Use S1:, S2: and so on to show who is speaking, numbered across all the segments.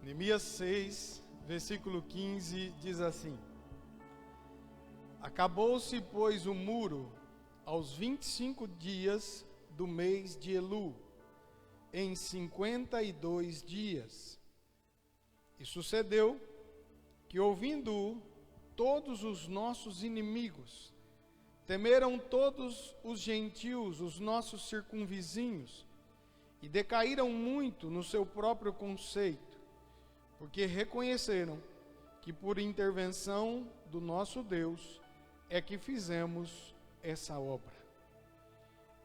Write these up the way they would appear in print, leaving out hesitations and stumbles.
S1: Neemias 6, versículo 15, diz assim: Acabou-se, pois, o muro aos 25 dias do mês de Elu, em 52 dias. E sucedeu que, ouvindo todos os nossos inimigos, temeram todos os gentios, os nossos circunvizinhos, e decaíram muito no seu próprio conceito, porque reconheceram que por intervenção do nosso Deus é que fizemos essa obra.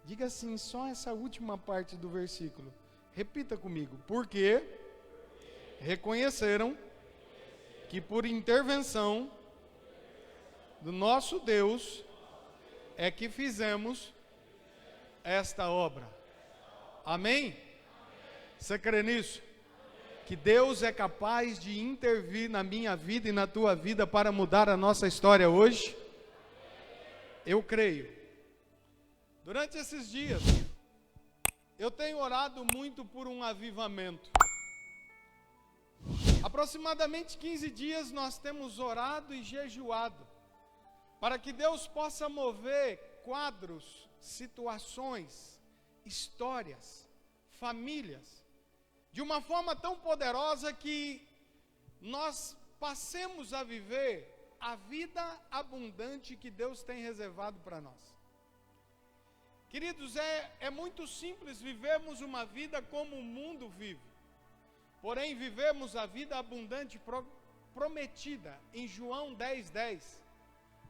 S1: Diga assim, só essa última parte do versículo. Repita comigo. Porque reconheceram que por intervenção do nosso Deus é que fizemos esta obra. Amém? Você crê nisso? Que Deus é capaz de intervir na minha vida e na tua vida para mudar a nossa história hoje? Eu creio. Durante esses dias, eu tenho orado muito por um avivamento. Aproximadamente 15 dias nós temos orado e jejuado para que Deus possa mover quadros, situações, histórias, famílias, de uma forma tão poderosa que nós passemos a viver a vida abundante que Deus tem reservado para nós. Queridos, é muito simples vivermos uma vida como o mundo vive, porém vivemos a vida abundante prometida em João 10:10.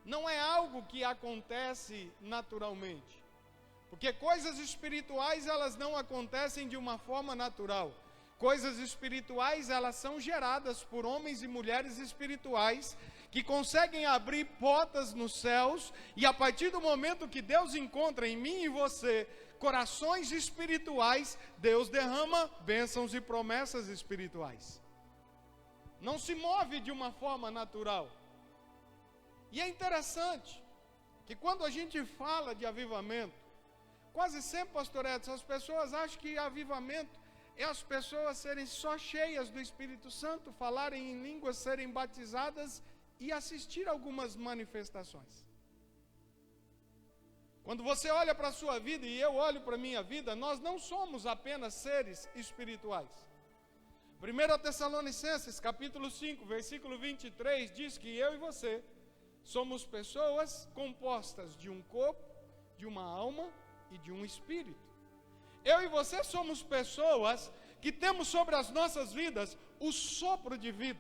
S1: Não é algo que acontece naturalmente, porque coisas espirituais elas não acontecem de uma forma natural. Coisas espirituais elas são geradas por homens e mulheres espirituais que conseguem abrir portas nos céus, e a partir do momento que Deus encontra em mim e você corações espirituais, Deus derrama bênçãos e promessas espirituais. Não se move de uma forma natural. E é interessante que quando a gente fala de avivamento, quase sempre, pastor Edson, as pessoas acham que avivamento é as pessoas serem só cheias do Espírito Santo, falarem em línguas, serem batizadas e assistir algumas manifestações. Quando você olha para a sua vida e eu olho para a minha vida, nós não somos apenas seres espirituais. 1 Tessalonicenses capítulo 5, versículo 23 diz que eu e você somos pessoas compostas de um corpo, de uma alma e de um espírito. Eu e você somos pessoas que temos sobre as nossas vidas o sopro de vida.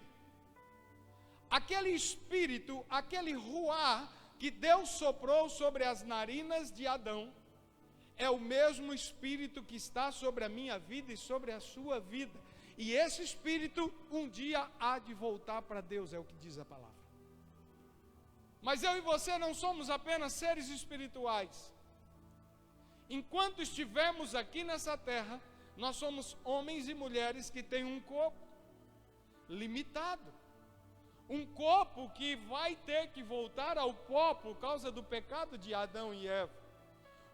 S1: Aquele espírito, aquele ruá que Deus soprou sobre as narinas de Adão, é o mesmo espírito que está sobre a minha vida e sobre a sua vida. E esse espírito um dia há de voltar para Deus, é o que diz a palavra. Mas eu e você não somos apenas seres espirituais. Enquanto estivermos aqui nessa terra, nós somos homens e mulheres que têm um corpo limitado. Um corpo que vai ter que voltar ao pó por causa do pecado de Adão e Eva.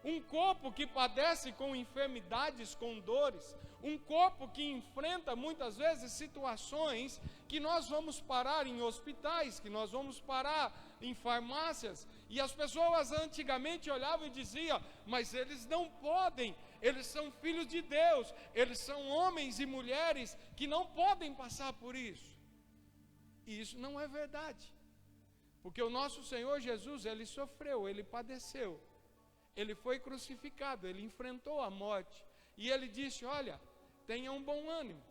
S1: Um corpo que padece com enfermidades, com dores. Um corpo que enfrenta muitas vezes situações que nós vamos parar em hospitais, que nós vamos parar em farmácias. E as pessoas antigamente olhavam e diziam, mas eles não podem, eles são filhos de Deus, eles são homens e mulheres que não podem passar por isso. E isso não é verdade, porque o nosso Senhor Jesus, Ele sofreu, Ele padeceu, Ele foi crucificado, Ele enfrentou a morte, e Ele disse, olha, tenham um bom ânimo,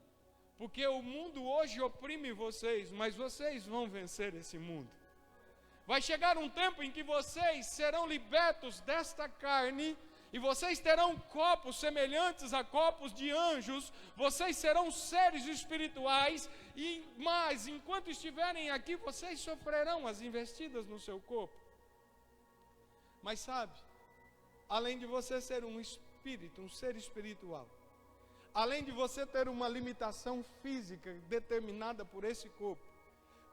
S1: porque o mundo hoje oprime vocês, mas vocês vão vencer esse mundo. Vai chegar um tempo em que vocês serão libertos desta carne, e vocês terão corpos semelhantes a corpos de anjos, vocês serão seres espirituais, mas enquanto estiverem aqui, vocês sofrerão as investidas no seu corpo. Mas sabe, além de você ser um espírito, um ser espiritual, além de você ter uma limitação física determinada por esse corpo,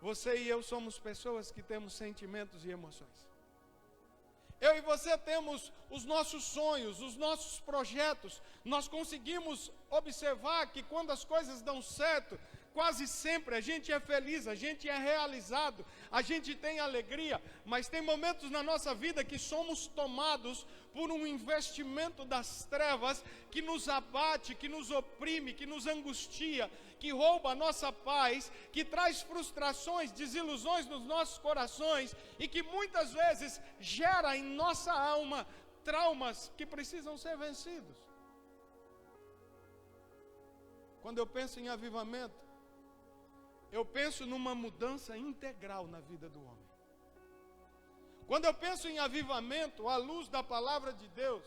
S1: você e eu somos pessoas que temos sentimentos e emoções. Eu e você temos os nossos sonhos, os nossos projetos. Nós conseguimos observar que quando as coisas dão certo, quase sempre a gente é feliz, a gente é realizado, a gente tem alegria, mas tem momentos na nossa vida que somos tomados por um investimento das trevas que nos abate, que nos oprime, que nos angustia, que rouba a nossa paz, que traz frustrações, desilusões nos nossos corações e que muitas vezes gera em nossa alma traumas que precisam ser vencidos. Quando eu penso em avivamento, eu penso numa mudança integral na vida do homem. Quando eu penso em avivamento, à luz da palavra de Deus,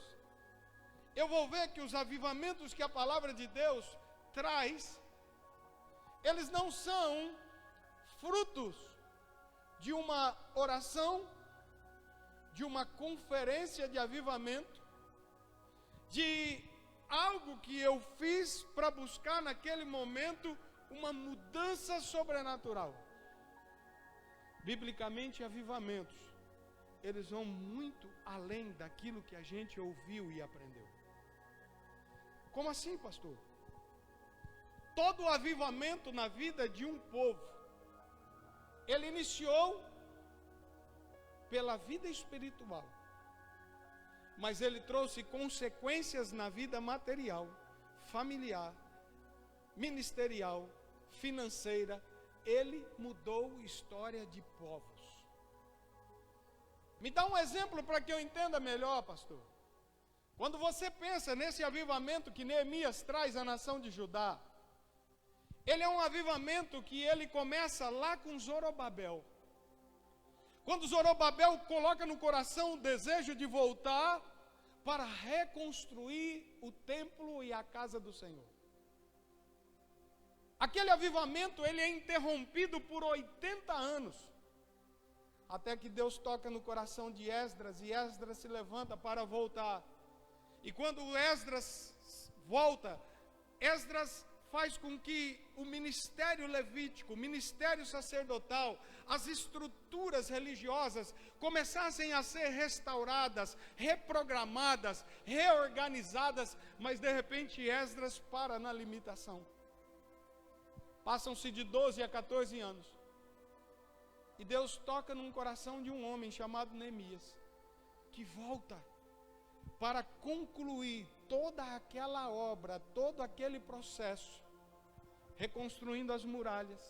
S1: eu vou ver que os avivamentos que a palavra de Deus traz, eles não são frutos de uma oração, de uma conferência de avivamento, de algo que eu fiz para buscar naquele momento uma mudança sobrenatural. Biblicamente, avivamentos, eles vão muito além daquilo que a gente ouviu e aprendeu. Como assim, pastor? Todo avivamento na vida de um povo, ele iniciou pela vida espiritual, mas ele trouxe consequências na vida material, familiar, ministerial, financeira. Ele mudou a história de povos. Me dá um exemplo para que eu entenda melhor, pastor. Quando você pensa nesse avivamento que Neemias traz à nação de Judá, ele é um avivamento que ele começa lá com Zorobabel. Quando Zorobabel coloca no coração o desejo de voltar para reconstruir o templo e a casa do Senhor. Aquele avivamento, ele é interrompido por 80 anos, até que Deus toca no coração de Esdras, e Esdras se levanta para voltar. E quando Esdras volta, Esdras faz com que o ministério levítico, o ministério sacerdotal, as estruturas religiosas começassem a ser restauradas, reprogramadas, reorganizadas, mas de repente Esdras para na limitação. Passam-se de 12 a 14 anos. E Deus toca num coração de um homem chamado Neemias, que volta para concluir toda aquela obra, todo aquele processo, reconstruindo as muralhas,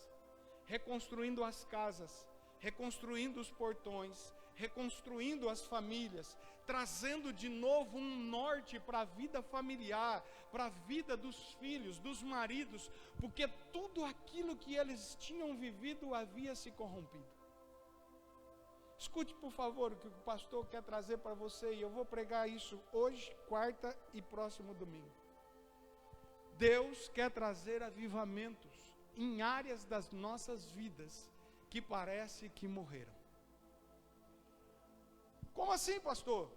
S1: reconstruindo as casas, reconstruindo os portões, reconstruindo as famílias, trazendo de novo um norte para a vida familiar, para a vida dos filhos, dos maridos, porque tudo aquilo que eles tinham vivido havia se corrompido. Escute, por favor, o que o pastor quer trazer para você, e eu vou pregar isso hoje, quarta e próximo domingo. Deus quer trazer avivamentos em áreas das nossas vidas que parece que morreram. Como assim, pastor?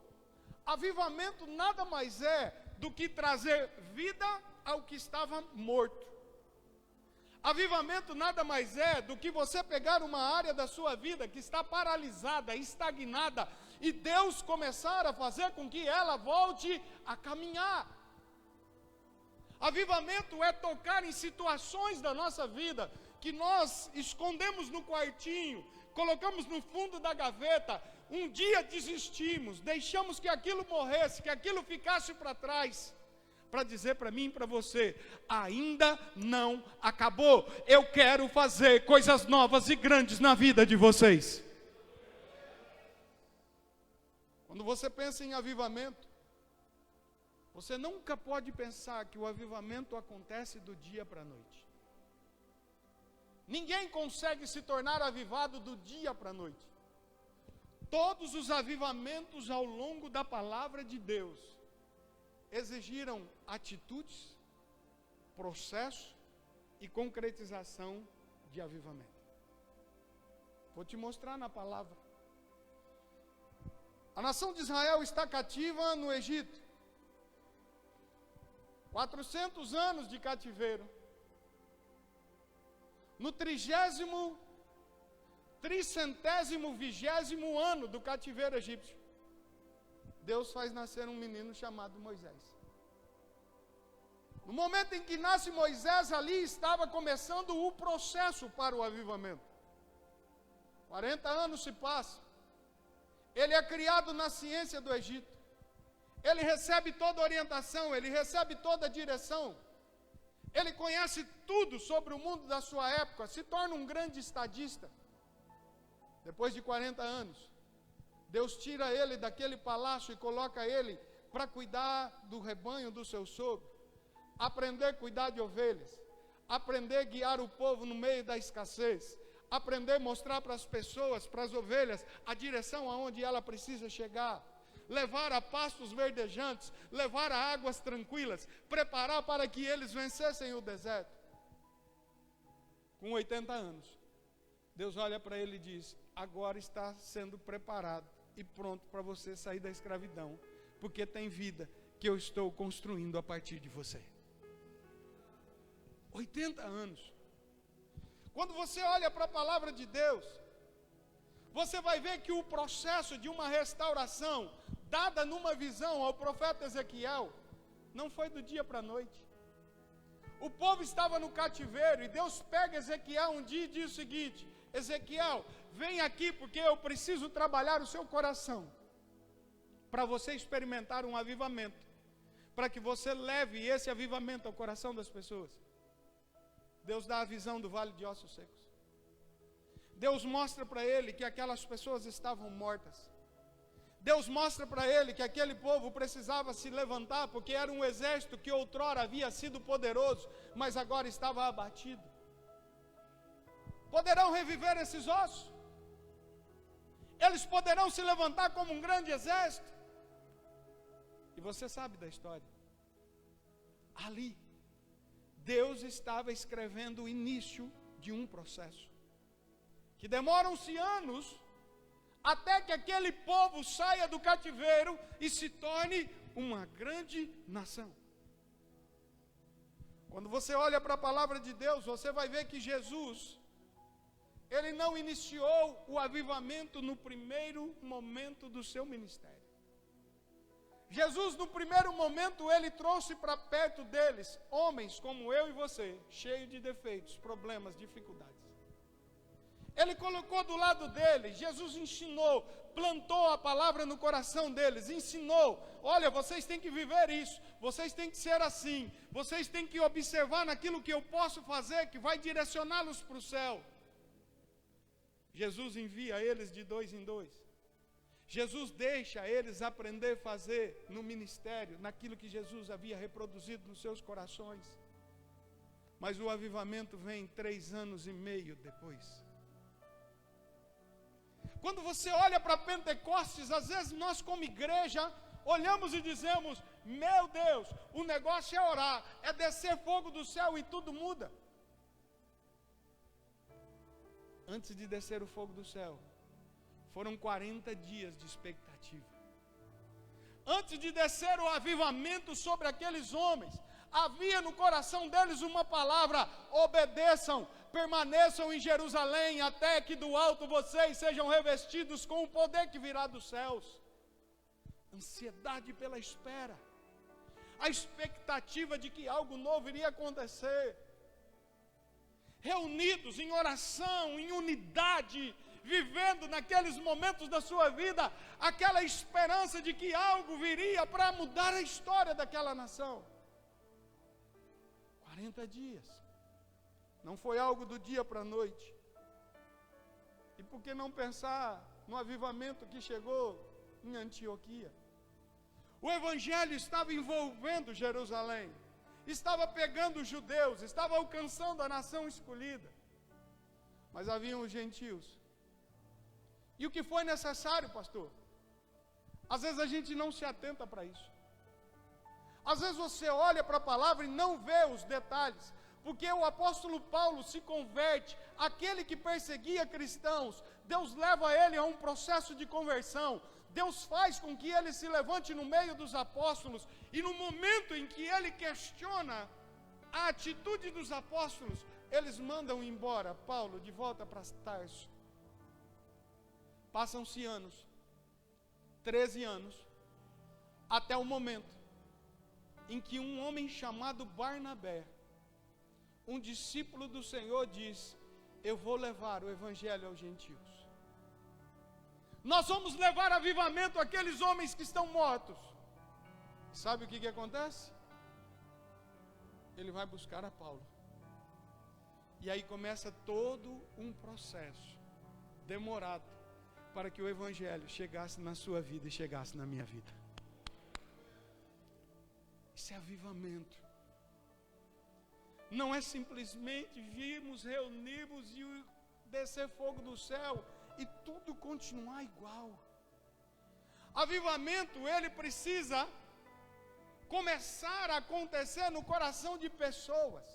S1: Avivamento nada mais é do que trazer vida ao que estava morto. Avivamento nada mais é do que você pegar uma área da sua vida que está paralisada, estagnada, e Deus começar a fazer com que ela volte a caminhar. Avivamento é tocar em situações da nossa vida que nós escondemos no quartinho, colocamos no fundo da gaveta. Um dia desistimos, deixamos que aquilo morresse, que aquilo ficasse para trás, para dizer para mim e para você: ainda não acabou. Eu quero fazer coisas novas e grandes na vida de vocês. Quando você pensa em avivamento, você nunca pode pensar que o avivamento acontece do dia para a noite. Ninguém consegue se tornar avivado do dia para a noite. Todos os avivamentos ao longo da palavra de Deus exigiram atitudes, processo e concretização de avivamento. Vou te mostrar na palavra. A nação de Israel está cativa no Egito. 400 anos de cativeiro. No 320º ano do cativeiro egípcio, Deus faz nascer um menino chamado Moisés. No momento em que nasce Moisés, ali estava começando o processo para o avivamento. 40 anos se passam. Ele é criado na ciência do Egito. Ele recebe toda a orientação, ele recebe toda a direção. Ele conhece tudo sobre o mundo da sua época, se torna um grande estadista. Depois de 40 anos, Deus tira ele daquele palácio e coloca ele para cuidar do rebanho do seu sogro, aprender a cuidar de ovelhas, aprender a guiar o povo no meio da escassez, aprender a mostrar para as pessoas, para as ovelhas, a direção aonde ela precisa chegar, levar a pastos verdejantes, levar a águas tranquilas, preparar para que eles vencessem o deserto. Com 80 anos, Deus olha para ele e diz: agora está sendo preparado e pronto para você sair da escravidão, porque tem vida que eu estou construindo a partir de você. 80 anos. Quando você olha para a palavra de Deus, você vai ver que o processo de uma restauração, dada numa visão ao profeta Ezequiel, não foi do dia para a noite. O povo estava no cativeiro e Deus pega Ezequiel um dia e diz o seguinte: Ezequiel, vem aqui porque eu preciso trabalhar o seu coração, para você experimentar um avivamento, para que você leve esse avivamento ao coração das pessoas. Deus dá a visão do vale de ossos secos. Deus mostra para ele que aquelas pessoas estavam mortas. Deus mostra para ele que aquele povo precisava se levantar, porque era um exército que outrora havia sido poderoso, mas agora estava abatido. Poderão reviver esses ossos? Eles poderão se levantar como um grande exército? E você sabe da história. Ali, Deus estava escrevendo o início de um processo, que demoram-se anos, até que aquele povo saia do cativeiro e se torne uma grande nação. Quando você olha para a palavra de Deus, você vai ver que Jesus, ele não iniciou o avivamento no primeiro momento do seu ministério. Jesus, no primeiro momento, ele trouxe para perto deles homens como eu e você, cheios de defeitos, problemas, dificuldades. Ele colocou do lado deles, Jesus ensinou, plantou a palavra no coração deles, ensinou: olha, vocês têm que viver isso, vocês têm que ser assim, vocês têm que observar naquilo que eu posso fazer, que vai direcioná-los para o céu. Jesus envia eles de 2 em 2. Jesus deixa eles aprender a fazer no ministério, naquilo que Jesus havia reproduzido nos seus corações. Mas o avivamento vem 3 anos e meio depois. Quando você olha para Pentecostes, às vezes nós como igreja olhamos e dizemos: meu Deus, o negócio é orar, é descer fogo do céu e tudo muda. Antes de descer o fogo do céu, foram 40 dias de expectativa. Antes de descer o avivamento sobre aqueles homens, havia no coração deles uma palavra: obedeçam, permaneçam em Jerusalém, até que do alto vocês sejam revestidos com o poder que virá dos céus. Ansiedade pela espera, a expectativa de que algo novo iria acontecer. Reunidos em oração, em unidade, vivendo naqueles momentos da sua vida, aquela esperança de que algo viria para mudar a história daquela nação. 40 dias, não foi algo do dia para a noite. E por que não pensar no avivamento que chegou em Antioquia? O evangelho estava envolvendo Jerusalém, estava pegando os judeus, estava alcançando a nação escolhida, mas haviam os gentios. E o que foi necessário, pastor? Às vezes a gente não se atenta para isso. Às vezes você olha para a palavra e não vê os detalhes, porque o apóstolo Paulo se converte, aquele que perseguia cristãos, Deus leva ele a um processo de conversão. Deus faz com que ele se levante no meio dos apóstolos, e no momento em que ele questiona a atitude dos apóstolos, eles mandam embora Paulo de volta para Tarso. Passam-se anos, 13 anos, até o momento em que um homem chamado Barnabé, um discípulo do Senhor, diz: eu vou levar o evangelho aos gentios. Nós vamos levar avivamento àqueles homens que estão mortos. Sabe o que acontece? Ele vai buscar a Paulo. E aí começa todo um processo demorado para que o evangelho chegasse na sua vida e chegasse na minha vida. Isso é avivamento. Não é simplesmente virmos, reunirmos e descer fogo do céu e tudo continuar igual. Avivamento, ele precisa começar a acontecer no coração de pessoas.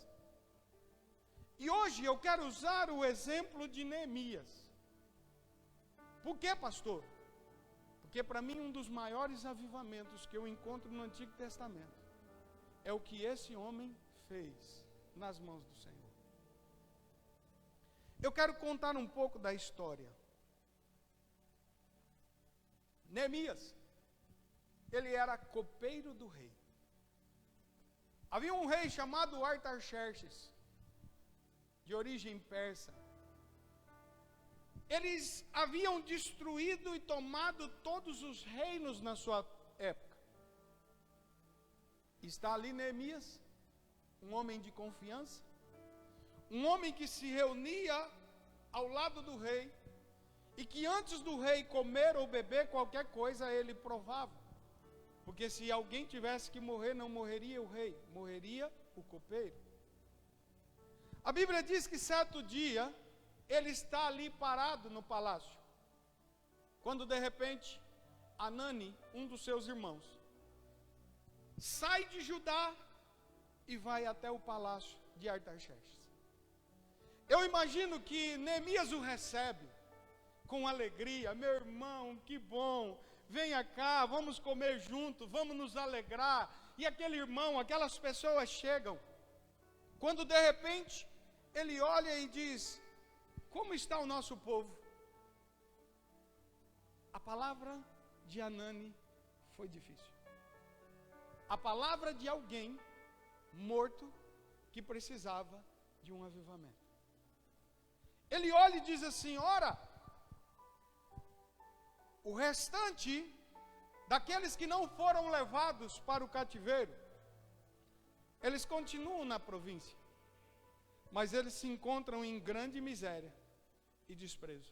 S1: E hoje eu quero usar o exemplo de Neemias. Por quê, pastor? Porque para mim um dos maiores avivamentos que eu encontro no Antigo Testamento é o que esse homem fez nas mãos do Senhor. Eu quero contar um pouco da história. Neemias, ele era copeiro do rei. Havia um rei chamado Artaxerxes, de origem persa. Eles haviam destruído e tomado todos os reinos na sua época. Está ali Neemias, um homem de confiança, um homem que se reunia ao lado do rei, e que antes do rei comer ou beber qualquer coisa, ele provava. Porque se alguém tivesse que morrer, não morreria o rei, morreria o copeiro. A Bíblia diz que certo dia, ele está ali parado no palácio, quando de repente, Anani, um dos seus irmãos, sai de Judá e vai até o palácio de Artaxerxes. Eu imagino que Neemias o recebe com alegria. Meu irmão, que bom, venha cá, vamos comer junto, vamos nos alegrar. E aquele irmão, aquelas pessoas chegam, quando de repente ele olha e diz: como está o nosso povo? A palavra de Anani foi difícil. A palavra de alguém morto que precisava de um avivamento. Ele olha e diz assim: ora, o restante daqueles que não foram levados para o cativeiro, eles continuam na província, mas eles se encontram em grande miséria e desprezo.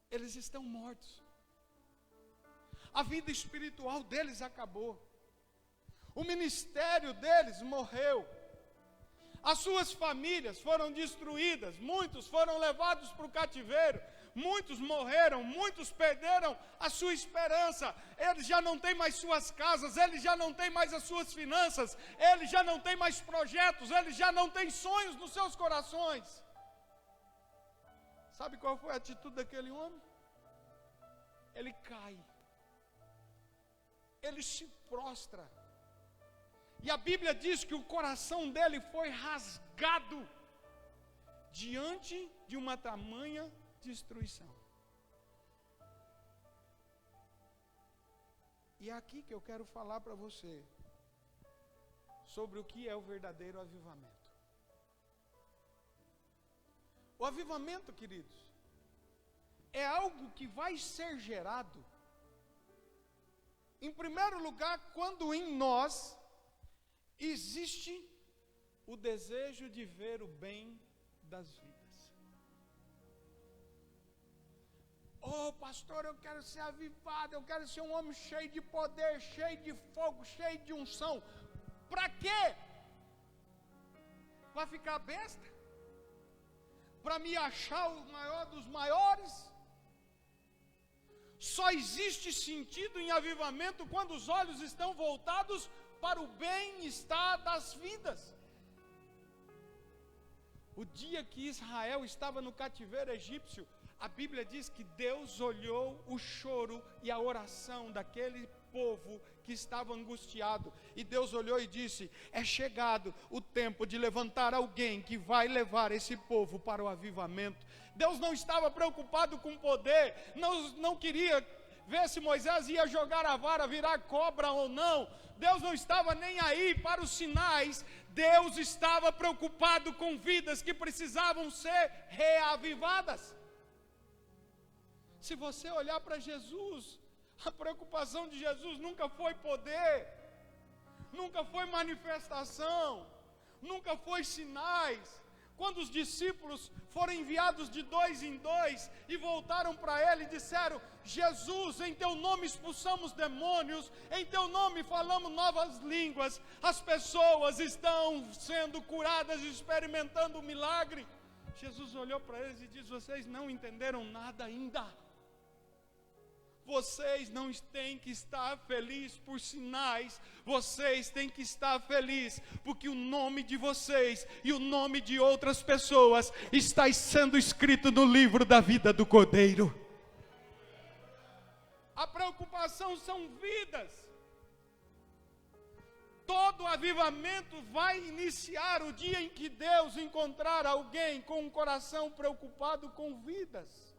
S1: Eles estão mortos. A vida espiritual deles acabou. O ministério deles morreu. As suas famílias foram destruídas. Muitos foram levados para o cativeiro. Muitos morreram. Muitos perderam a sua esperança. Eles já não têm mais suas casas. Eles já não têm mais as suas finanças. Eles já não têm mais projetos. Eles já não têm sonhos nos seus corações. Sabe qual foi a atitude daquele homem? Ele cai. Ele se prostra. E a Bíblia diz que o coração dele foi rasgado diante de uma tamanha destruição. E é aqui que eu quero falar para você sobre o que é o verdadeiro avivamento. O avivamento, queridos, é algo que vai ser gerado, em primeiro lugar, quando em nós existe o desejo de ver o bem das vidas. Oh, pastor, eu quero ser avivado, eu quero ser um homem cheio de poder, cheio de fogo, cheio de unção. Para quê? Para ficar besta? Para me achar o maior dos maiores? Só existe sentido em avivamento quando os olhos estão voltados para o bem-estar das vidas. O dia que Israel estava no cativeiro egípcio, a Bíblia diz que Deus olhou o choro e a oração daquele povo que estava angustiado, e Deus olhou e disse: é chegado o tempo de levantar alguém que vai levar esse povo para o avivamento. Deus não estava preocupado com poder, não queria ver se Moisés ia jogar a vara, virar cobra ou não. Deus não estava nem aí para os sinais. Deus estava preocupado com vidas que precisavam ser reavivadas. Se você olhar para Jesus, a preocupação de Jesus nunca foi poder, nunca foi manifestação, nunca foi sinais. Quando os discípulos foram enviados de 2 em 2 e voltaram para ele e disseram: Jesus, em teu nome expulsamos demônios, em teu nome falamos novas línguas, as pessoas estão sendo curadas e experimentando o milagre. Jesus olhou para eles e disse: vocês não entenderam nada ainda. Vocês não têm que estar felizes por sinais, vocês têm que estar felizes porque o nome de vocês e o nome de outras pessoas está sendo escrito no livro da vida do Cordeiro. A preocupação são vidas. Todo avivamento vai iniciar o dia em que Deus encontrar alguém com um coração preocupado com vidas.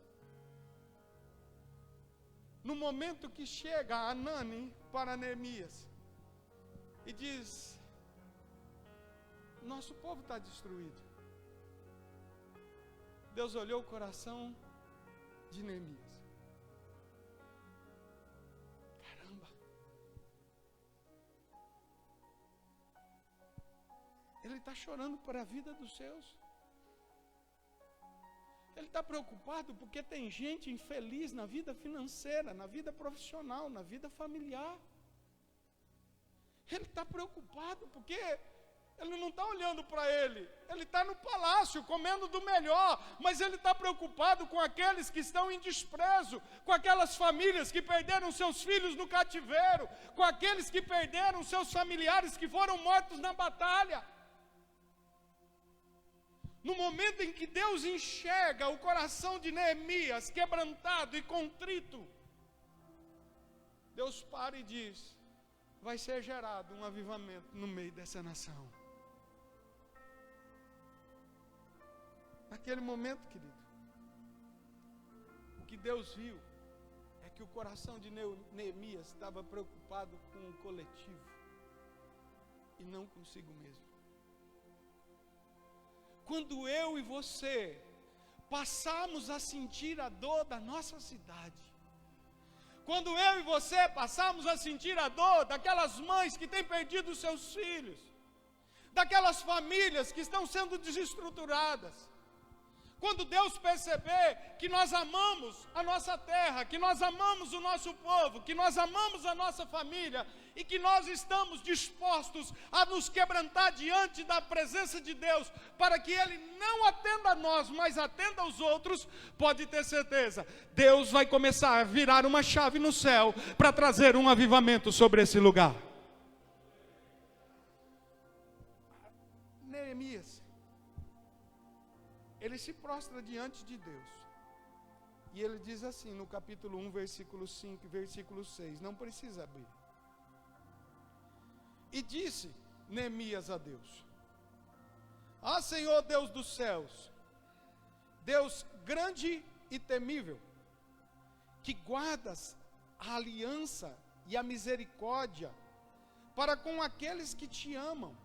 S1: No momento que chega Anani para Neemias e diz: nosso povo está destruído. Deus olhou o coração de Neemias. Caramba! Ele está chorando por a vida dos seus. Ele está preocupado porque tem gente infeliz na vida financeira, na vida profissional, na vida familiar. Ele está preocupado porque ele não está olhando para ele está no palácio comendo do melhor, mas ele está preocupado com aqueles que estão em desprezo, com aquelas famílias que perderam seus filhos no cativeiro, com aqueles que perderam seus familiares que foram mortos na batalha. No momento em que Deus enxerga o coração de Neemias quebrantado e contrito, Deus para e diz: vai ser gerado um avivamento no meio dessa nação. Naquele momento, querido, o que Deus viu é que o coração de Neemias estava preocupado com o coletivo e não consigo mesmo. Quando eu e você passarmos a sentir a dor da nossa cidade, quando eu e você passarmos a sentir a dor daquelas mães que têm perdido seus filhos, daquelas famílias que estão sendo desestruturadas, quando Deus perceber que nós amamos a nossa terra, que nós amamos o nosso povo, que nós amamos a nossa família e que nós estamos dispostos a nos quebrantar diante da presença de Deus, para que Ele não atenda a nós, mas atenda aos outros, pode ter certeza, Deus vai começar a virar uma chave no céu para trazer um avivamento sobre esse lugar. Neemias, ele se prostra diante de Deus. E ele diz assim no capítulo 1, versículo 5 e versículo 6. Não precisa abrir. E disse Neemias a Deus: ah, Senhor Deus dos céus, Deus grande e temível, que guardas a aliança e a misericórdia para com aqueles que te amam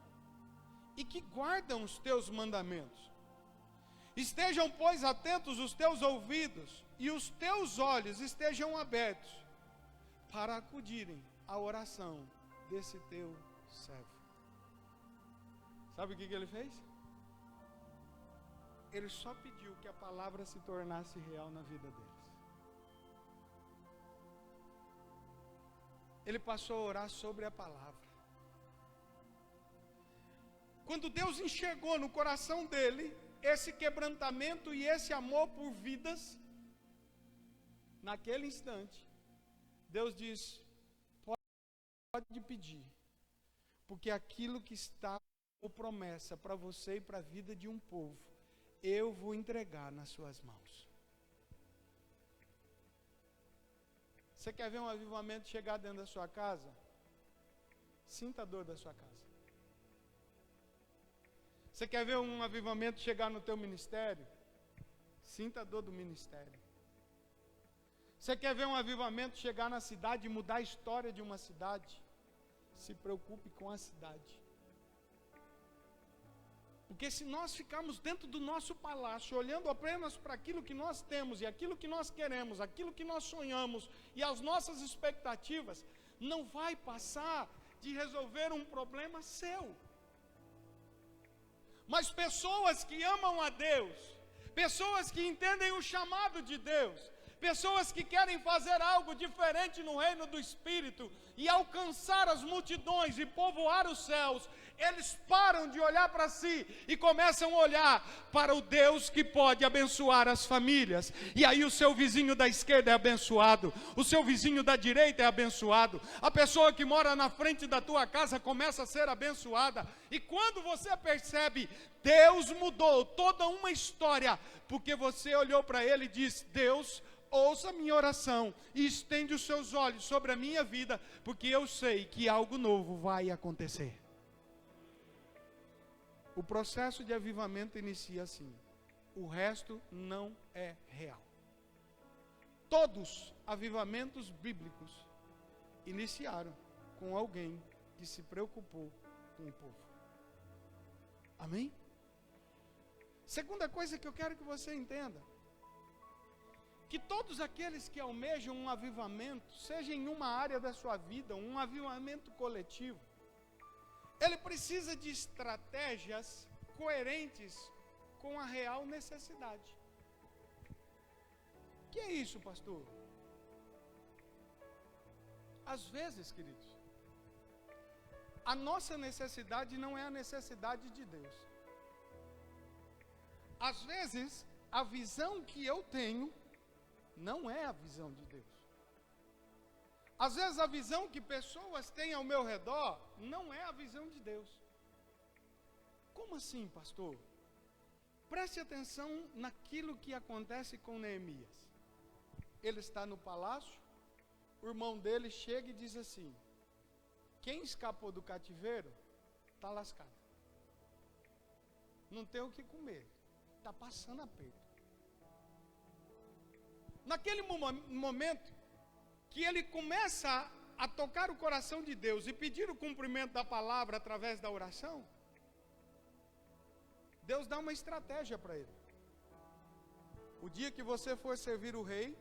S1: e que guardam os teus mandamentos. Estejam, pois, atentos os teus ouvidos e os teus olhos estejam abertos para acudirem à oração desse teu servo. Sabe o que ele fez? Ele só pediu que a palavra se tornasse real na vida deles. Ele passou a orar sobre a palavra. Quando Deus enxergou no coração dele esse quebrantamento e esse amor por vidas, naquele instante, Deus diz: pode pedir, porque aquilo que está como promessa para você e para a vida de um povo, eu vou entregar nas suas mãos. Você quer ver um avivamento chegar dentro da sua casa? Sinta a dor da sua casa. Você quer ver um avivamento chegar no teu ministério? Sinta a dor do ministério. Você quer ver um avivamento chegar na cidade e mudar a história de uma cidade? Se preocupe com a cidade. Porque se nós ficarmos dentro do nosso palácio, olhando apenas para aquilo que nós temos, e aquilo que nós queremos, aquilo que nós sonhamos, e as nossas expectativas, não vai passar de resolver um problema seu. Mas pessoas que amam a Deus, pessoas que entendem o chamado de Deus, pessoas que querem fazer algo diferente no reino do Espírito e alcançar as multidões e povoar os céus, eles param de olhar para si e começam a olhar para o Deus que pode abençoar as famílias. E aí o seu vizinho da esquerda é abençoado, o seu vizinho da direita é abençoado, a pessoa que mora na frente da tua casa começa a ser abençoada. E quando você percebe, Deus mudou toda uma história, porque você olhou para Ele e disse: Deus, ouça a minha oração e estende os seus olhos sobre a minha vida, porque eu sei que algo novo vai acontecer. O processo de avivamento inicia assim. O resto não é real. Todos avivamentos bíblicos iniciaram com alguém que se preocupou com o povo. Amém? Segunda coisa que eu quero que você entenda: que todos aqueles que almejam um avivamento, seja em uma área da sua vida, um avivamento coletivo, ele precisa de estratégias coerentes com a real necessidade. O que é isso, pastor? Às vezes, queridos, a nossa necessidade não é a necessidade de Deus. Às vezes, a visão que eu tenho não é a visão de Deus. Às vezes a visão que pessoas têm ao meu redor não é a visão de Deus. Como assim, pastor? Preste atenção naquilo que acontece com Neemias. Ele está no palácio, o irmão dele chega e diz assim: quem escapou do cativeiro está lascado. Não tem o que comer, está passando aperto. Naquele momento que ele começa a tocar o coração de Deus e pedir o cumprimento da palavra através da oração, Deus dá uma estratégia para ele. O dia que você for servir o rei,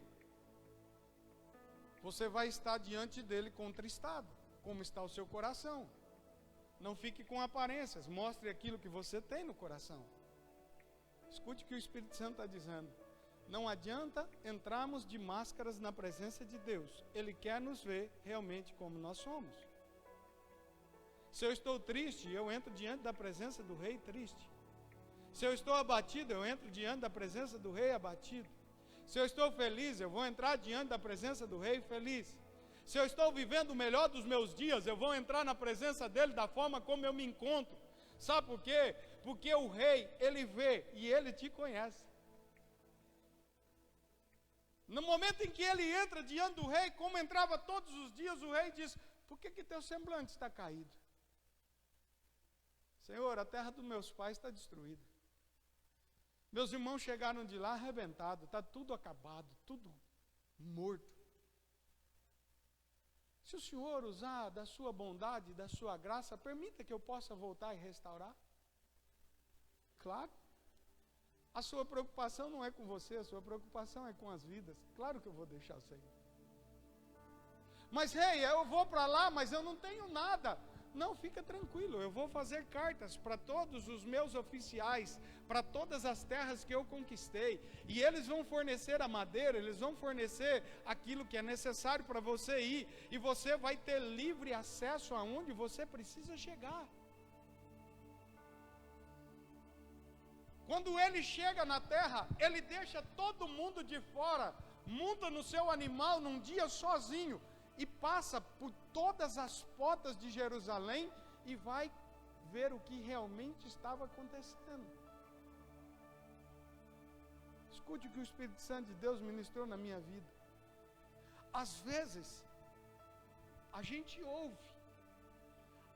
S1: você vai estar diante dele contristado, como está o seu coração. Não fique com aparências, mostre aquilo que você tem no coração. Escute o que o Espírito Santo está dizendo. Não adianta entrarmos de máscaras na presença de Deus. Ele quer nos ver realmente como nós somos. Se eu estou triste, eu entro diante da presença do rei triste. Se eu estou abatido, eu entro diante da presença do rei abatido. Se eu estou feliz, eu vou entrar diante da presença do rei feliz. Se eu estou vivendo o melhor dos meus dias, eu vou entrar na presença dele da forma como eu me encontro. Sabe por quê? Porque o rei, ele vê e ele te conhece. No momento em que ele entra diante do rei, como entrava todos os dias, o rei diz: por que teu semblante está caído? Senhor, a terra dos meus pais está destruída. Meus irmãos chegaram de lá arrebentados, está tudo acabado, tudo morto. Se o Senhor usar da sua bondade, da sua graça, permita que eu possa voltar e restaurar. Claro. A sua preocupação não é com você, a sua preocupação é com as vidas. Claro que eu vou deixar isso aí. Mas, rei, eu vou para lá, mas eu não tenho nada. Não, fica tranquilo, eu vou fazer cartas para todos os meus oficiais, para todas as terras que eu conquistei. E eles vão fornecer a madeira, eles vão fornecer aquilo que é necessário para você ir. E você vai ter livre acesso aonde você precisa chegar. Quando ele chega na terra, ele deixa todo mundo de fora, monta no seu animal num dia sozinho e passa por todas as portas de Jerusalém e vai ver o que realmente estava acontecendo. Escute o que o Espírito Santo de Deus ministrou na minha vida. Às vezes, a gente ouve,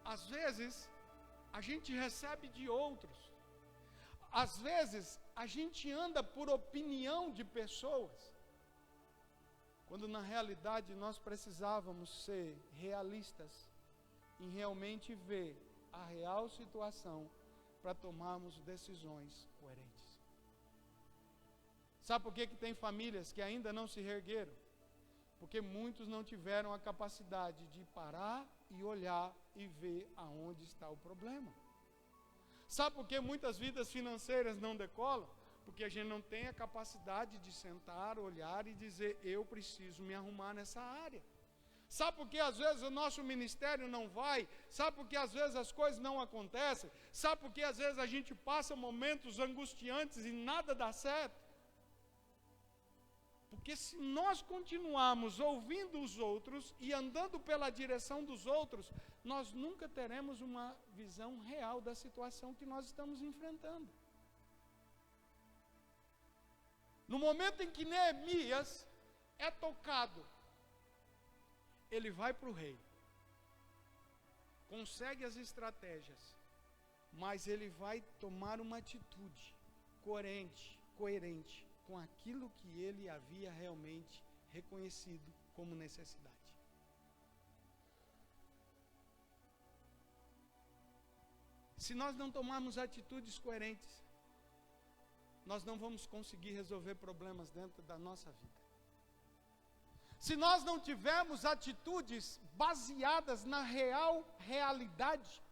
S1: às vezes, a gente recebe de outros. Às vezes, a gente anda por opinião de pessoas. quando na realidade nós precisávamos ser realistas em realmente ver a real situação para tomarmos decisões coerentes. Sabe por que tem famílias que ainda não se reergueram? Porque muitos não tiveram a capacidade de parar e olhar e ver aonde está o problema. Sabe por que muitas vidas financeiras não decolam? Porque a gente não tem a capacidade de sentar, olhar e dizer, eu preciso me arrumar nessa área. Sabe por que às vezes o nosso ministério não vai? Sabe por que às vezes as coisas não acontecem? Sabe por que às vezes a gente passa momentos angustiantes e nada dá certo? Porque se nós continuarmos ouvindo os outros e andando pela direção dos outros, nós nunca teremos uma visão real da situação que nós estamos enfrentando. No momento em que Neemias é tocado, ele vai para o rei, consegue as estratégias, mas ele vai tomar uma atitude coerente com aquilo que ele havia realmente reconhecido como necessidade. Se nós não tomarmos atitudes coerentes, nós não vamos conseguir resolver problemas dentro da nossa vida. Se nós não tivermos atitudes baseadas na realidade,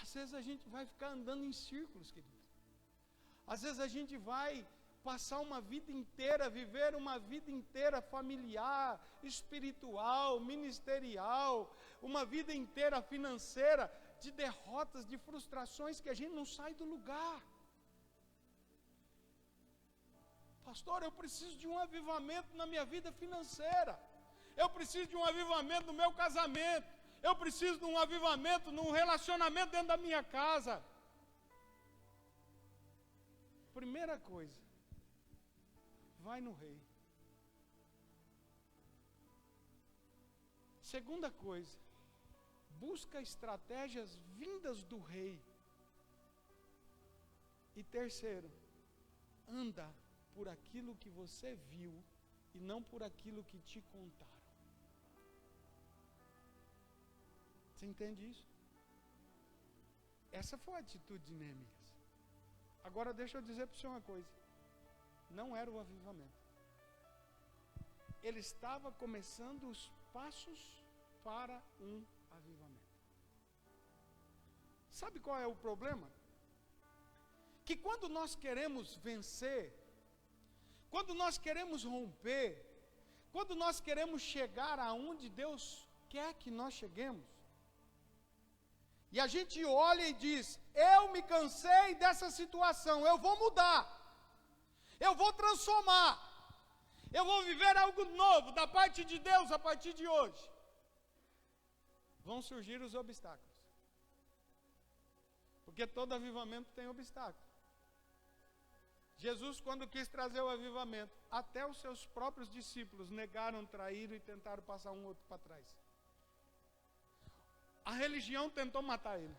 S1: às vezes a gente vai ficar andando em círculos, querido. Às vezes a gente vai passar uma vida inteira, viver uma vida inteira familiar, espiritual, ministerial, uma vida inteira financeira, de derrotas, de frustrações que a gente não sai do lugar. Pastor, eu preciso de um avivamento na minha vida financeira. Eu preciso de um avivamento no meu casamento. Eu preciso de um avivamento num relacionamento dentro da minha casa. Primeira coisa, vai no rei. Segunda coisa, busca estratégias vindas do rei. E terceiro, anda por aquilo que você viu e não por aquilo que te contaram. Você entende isso? Essa foi a atitude de Neemias. Agora deixa eu dizer para você uma coisa. Não era o avivamento. Ele estava começando os passos para um avivamento. Sabe qual é o problema? Que quando nós queremos vencer, quando nós queremos romper, quando nós queremos chegar aonde Deus quer que nós cheguemos, e a gente olha e diz, eu me cansei dessa situação, eu vou mudar, eu vou transformar, eu vou viver algo novo da parte de Deus a partir de hoje. Vão surgir os obstáculos. Porque todo avivamento tem obstáculo. Jesus, quando quis trazer o avivamento, até os seus próprios discípulos negaram, traíram e tentaram passar um outro para trás. A religião tentou matar ele.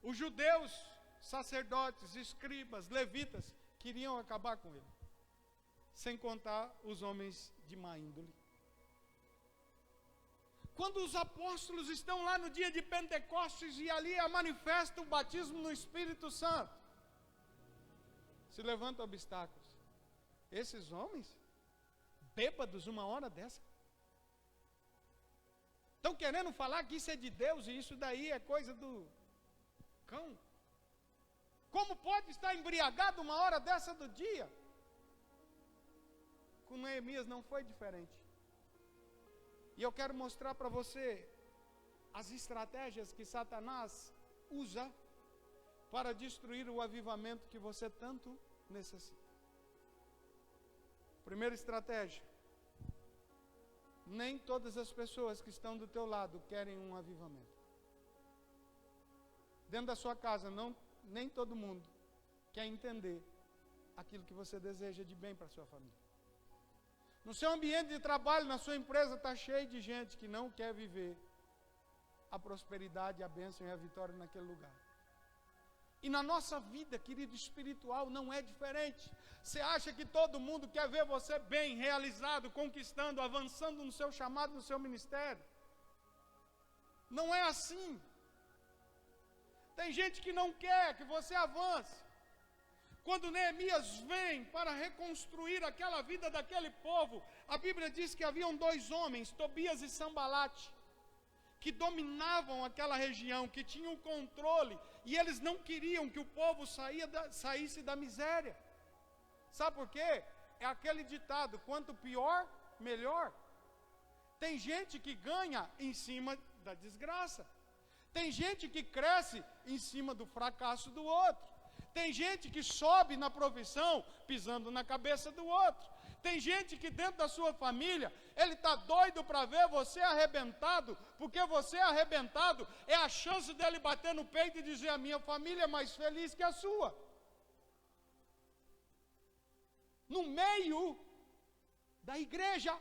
S1: Os judeus, sacerdotes, escribas, levitas, queriam acabar com ele. Sem contar os homens de má índole. Quando os apóstolos estão lá no dia de Pentecostes e ali manifesta o batismo no Espírito Santo, se levantam obstáculos. Esses homens, bêbados uma hora dessa, estão querendo falar que isso é de Deus e isso daí é coisa do cão. Como pode estar embriagado uma hora dessa do dia? Com Neemias não foi diferente. E eu quero mostrar para você as estratégias que Satanás usa para destruir o avivamento que você tanto necessita. Primeira estratégia: nem todas as pessoas que estão do teu lado querem um avivamento. Dentro da sua casa, nem todo mundo quer entender aquilo que você deseja de bem para a sua família. No seu ambiente de trabalho, na sua empresa, está cheio de gente que não quer viver a prosperidade, a bênção e a vitória naquele lugar. E na nossa vida, querido, espiritual não é diferente. Você acha que todo mundo quer ver você bem, realizado, conquistando, avançando no seu chamado, no seu ministério? Não é assim. Tem gente que não quer que você avance. Quando Neemias vem para reconstruir aquela vida daquele povo, a Bíblia diz que haviam 2 homens, Tobias e Sambalate, que dominavam aquela região, que tinham o controle, e eles não queriam que o povo saísse da miséria. Sabe por quê? É aquele ditado, quanto pior, melhor. Tem gente que ganha em cima da desgraça. Tem gente que cresce em cima do fracasso do outro. Tem gente que sobe na profissão pisando na cabeça do outro. Tem gente que dentro da sua família, ele está doido para ver você arrebentado, porque você arrebentado é a chance dele bater no peito e dizer: a minha família é mais feliz que a sua. No meio da igreja,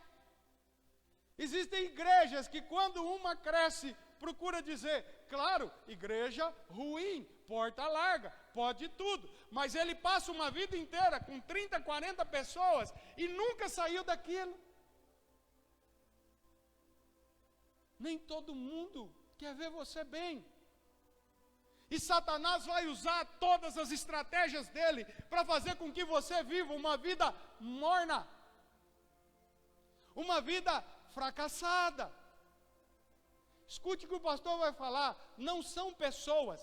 S1: existem igrejas que quando uma cresce, procura dizer, claro, igreja ruim, porta larga, pode tudo, mas ele passa uma vida inteira com 30, 40 pessoas e nunca saiu daquilo. Nem todo mundo quer ver você bem. E Satanás vai usar todas as estratégias dele para fazer com que você viva uma vida morna, uma vida fracassada. Escute o que o pastor vai falar, não são pessoas,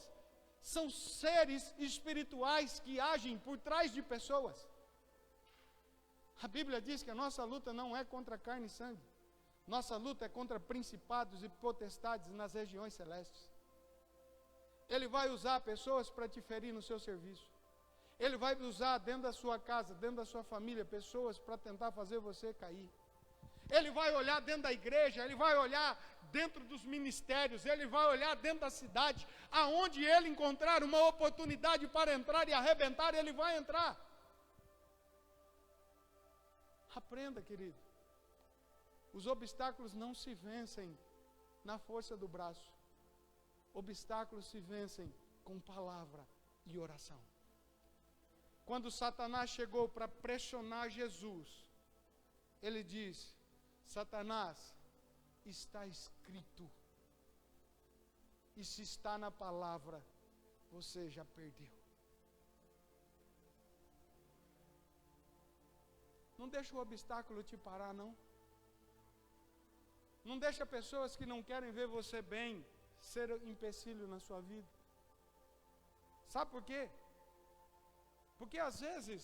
S1: são seres espirituais que agem por trás de pessoas. A Bíblia diz que a nossa luta não é contra carne e sangue, nossa luta é contra principados e potestades nas regiões celestes. Ele vai usar pessoas para te ferir no seu serviço. Ele vai usar dentro da sua casa, dentro da sua família, pessoas para tentar fazer você cair. Ele vai olhar dentro da igreja, ele vai olhar dentro dos ministérios, ele vai olhar dentro da cidade, aonde ele encontrar uma oportunidade para entrar e arrebentar, ele vai entrar. Aprenda, querido, os obstáculos não se vencem na força do braço, obstáculos se vencem com palavra e oração. Quando Satanás chegou para pressionar Jesus, ele disse: Satanás, está escrito, e se está na palavra, você já perdeu. Não deixa o obstáculo te parar, não. Não deixa pessoas que não querem ver você bem ser empecilho na sua vida. Sabe por quê? Porque às vezes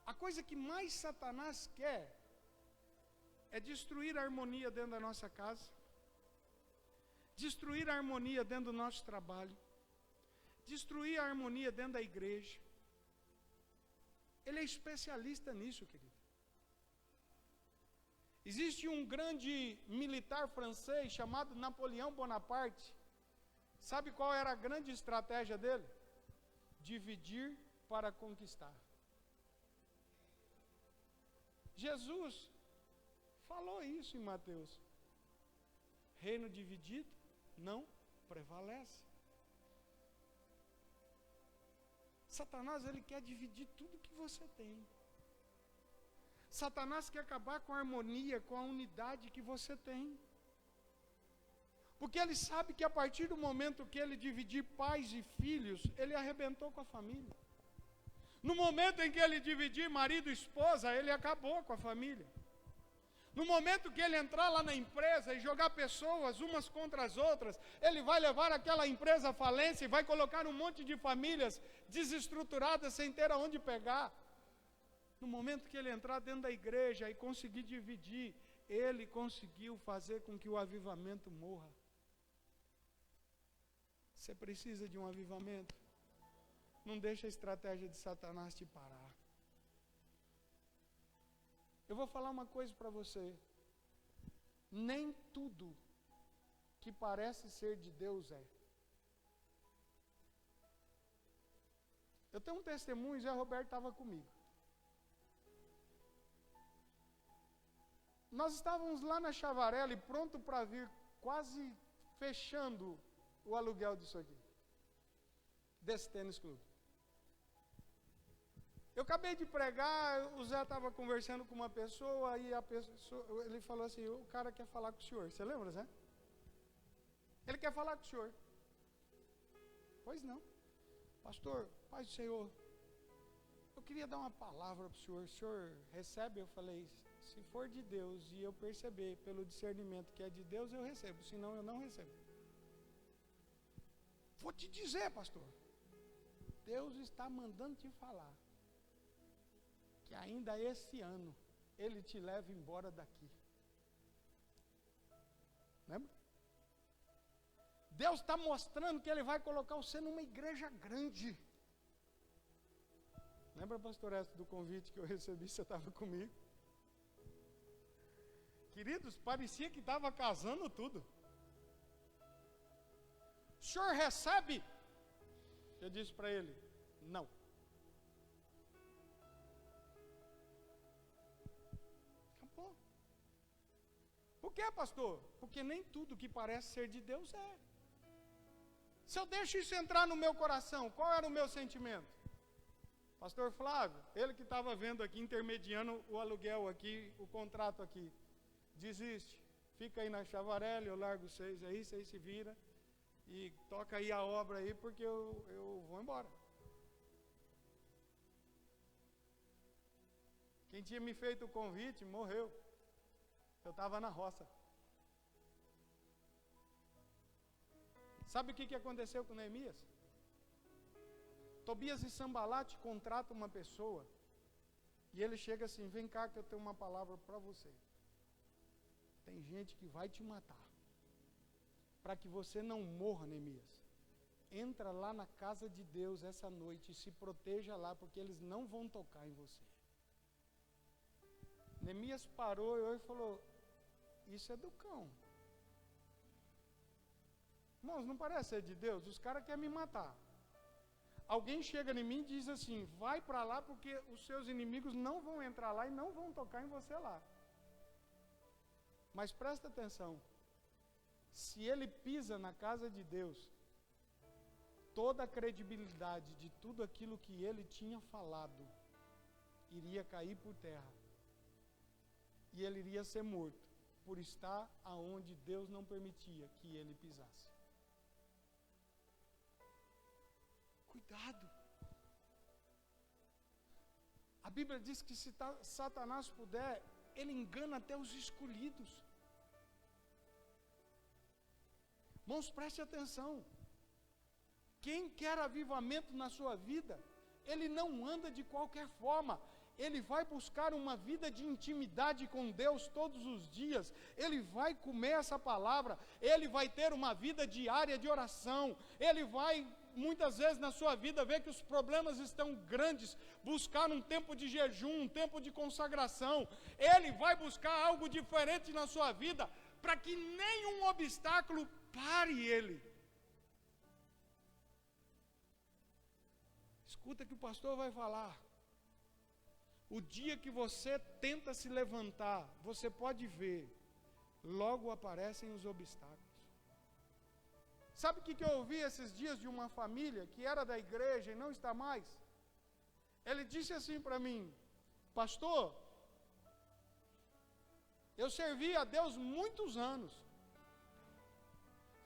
S1: a coisa que mais Satanás quer é destruir a harmonia dentro da nossa casa, destruir a harmonia dentro do nosso trabalho, destruir a harmonia dentro da igreja. Ele é especialista nisso, querido. Existe um grande militar francês chamado Napoleão Bonaparte. Sabe qual era a grande estratégia dele? Dividir para conquistar. Jesus falou isso em Mateus. Reino dividido não prevalece. Satanás, ele quer dividir tudo que você tem. Satanás quer acabar com a harmonia, com a unidade que você tem. Porque ele sabe que a partir do momento que ele dividir pais e filhos, ele arrebentou com a família. No momento em que ele dividir marido e esposa, ele acabou com a família. No momento que ele entrar lá na empresa e jogar pessoas umas contra as outras, ele vai levar aquela empresa à falência e vai colocar um monte de famílias desestruturadas sem ter aonde pegar. No momento que ele entrar dentro da igreja e conseguir dividir, ele conseguiu fazer com que o avivamento morra. Você precisa de um avivamento. Não deixa a estratégia de Satanás te parar. Eu vou falar uma coisa para você. Nem tudo que parece ser de Deus é. Eu tenho um testemunho, Zé Roberto estava comigo. Nós estávamos lá na Chavarela e pronto para vir, quase fechando o aluguel disso aqui. desse tênis clube. Eu acabei de pregar, o Zé estava conversando com uma pessoa, aí a pessoa, ele falou assim, o cara quer falar com o senhor. Você lembra, Zé? Ele quer falar com o senhor. Pois não. Pastor, paz do Senhor, eu queria dar uma palavra para o senhor recebe? Eu falei, se for de Deus e eu perceber pelo discernimento que é de Deus, eu recebo, senão eu não recebo. Vou te dizer, pastor, Deus está mandando te falar que ainda esse ano Ele te leva embora daqui. Lembra? Deus está mostrando que Ele vai colocar você numa igreja grande. Lembra, pastor, essa do convite que eu recebi, você estava comigo? Queridos, parecia que estava casando tudo. O senhor recebe? Eu disse para ele, não. Acabou. Por quê, pastor? Porque nem tudo que parece ser de Deus é. Se eu deixo isso entrar no meu coração, qual era o meu sentimento? Pastor Flávio, ele que estava vendo aqui, intermediando o aluguel aqui, o contrato aqui, desiste, fica aí na Chavarelli, eu largo vocês aí se vira, e toca aí a obra aí, porque eu vou embora. Quem tinha me feito o convite, morreu. Eu estava na roça. Sabe o que aconteceu com Neemias? Tobias e Sambalate contratam uma pessoa e ele chega assim, vem cá que eu tenho uma palavra para você. Tem gente que vai te matar. Para que você não morra, Neemias, entra lá na casa de Deus essa noite e se proteja lá, porque eles não vão tocar em você. Neemias parou e falou, isso é do cão. Irmãos, não parece ser de Deus? Os caras querem me matar. Alguém chega em mim e diz assim, vai para lá porque os seus inimigos não vão entrar lá e não vão tocar em você lá. Mas presta atenção, se ele pisa na casa de Deus, toda a credibilidade de tudo aquilo que ele tinha falado iria cair por terra. E ele iria ser morto por estar aonde Deus não permitia que ele pisasse. Cuidado. A Bíblia diz que se Satanás puder, ele engana até os escolhidos. Irmãos, preste atenção. Quem quer avivamento na sua vida, ele não anda de qualquer forma. Ele vai buscar uma vida de intimidade com Deus todos os dias. Ele vai comer essa palavra. Ele vai ter uma vida diária de oração. Ele vai, muitas vezes na sua vida, ver que os problemas estão grandes. Buscar um tempo de jejum, um tempo de consagração. Ele vai buscar algo diferente na sua vida, para que nenhum obstáculo pare ele. Escuta que o pastor vai falar. O dia que você tenta se levantar, você pode ver, logo aparecem os obstáculos. Sabe o que eu ouvi esses dias de uma família que era da igreja e não está mais? Ele disse assim para mim, pastor, eu servi a Deus muitos anos.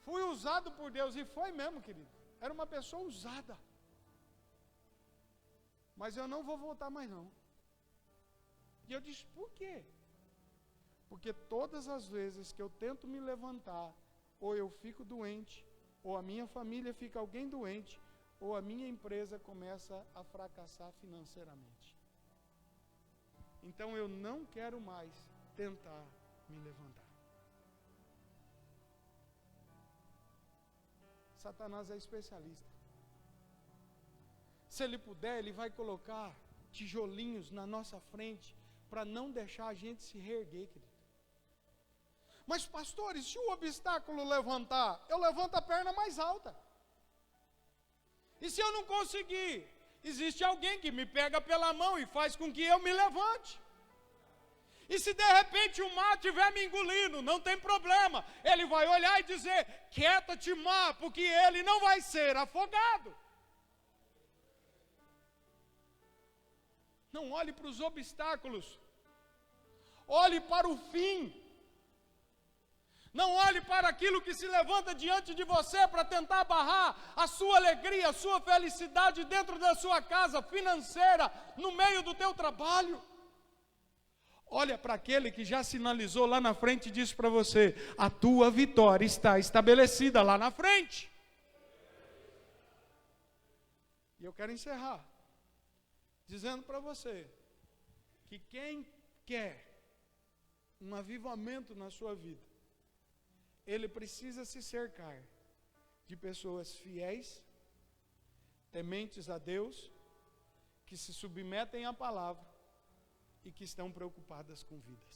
S1: Fui usado por Deus, e foi mesmo, querido. Era uma pessoa usada. Mas eu não vou voltar mais não. E eu disse, por quê? Porque todas as vezes que eu tento me levantar, ou eu fico doente, ou a minha família fica alguém doente, ou a minha empresa começa a fracassar financeiramente. Então eu não quero mais tentar me levantar. Satanás é especialista. Se ele puder, ele vai colocar tijolinhos na nossa frente para não deixar a gente se reerguer, querido. Mas, pastores, se o obstáculo levantar, eu levanto a perna mais alta. E se eu não conseguir, existe alguém que me pega pela mão e faz com que eu me levante. E se de repente o mar estiver me engolindo, não tem problema. Ele vai olhar e dizer, quieta-te mar, porque ele não vai ser afogado. Não olhe para os obstáculos. Olhe para o fim. Não olhe para aquilo que se levanta diante de você para tentar barrar a sua alegria, a sua felicidade dentro da sua casa financeira, no meio do teu trabalho. Olha para aquele que já sinalizou lá na frente e disse para você: a tua vitória está estabelecida lá na frente. E eu quero encerrar dizendo para você que quem quer um avivamento na sua vida, ele precisa se cercar de pessoas fiéis, tementes a Deus, que se submetem à palavra e que estão preocupadas com vidas.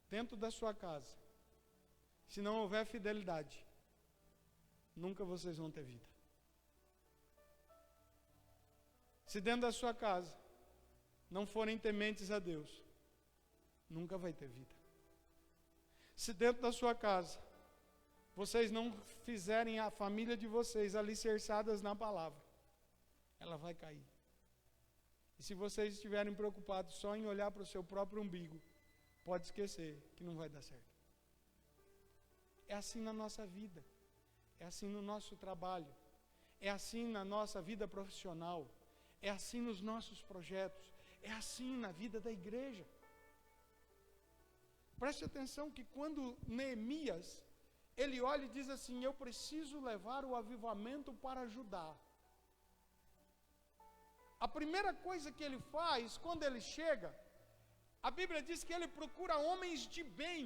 S1: Dentro da sua casa, se não houver fidelidade, nunca vocês vão ter vida. Se dentro da sua casa não forem tementes a Deus, nunca vai ter vida. Se dentro da sua casa vocês não fizerem a família de vocês alicerçadas na palavra, ela vai cair. E se vocês estiverem preocupados só em olhar para o seu próprio umbigo, pode esquecer que não vai dar certo. É assim na nossa vida, é assim no nosso trabalho, é assim na nossa vida profissional, é assim nos nossos projetos, é assim na vida da igreja. Preste atenção que quando Neemias, ele olha e diz assim: eu preciso levar o avivamento para Judá. A primeira coisa que ele faz, quando ele chega, a Bíblia diz que ele procura homens de bem,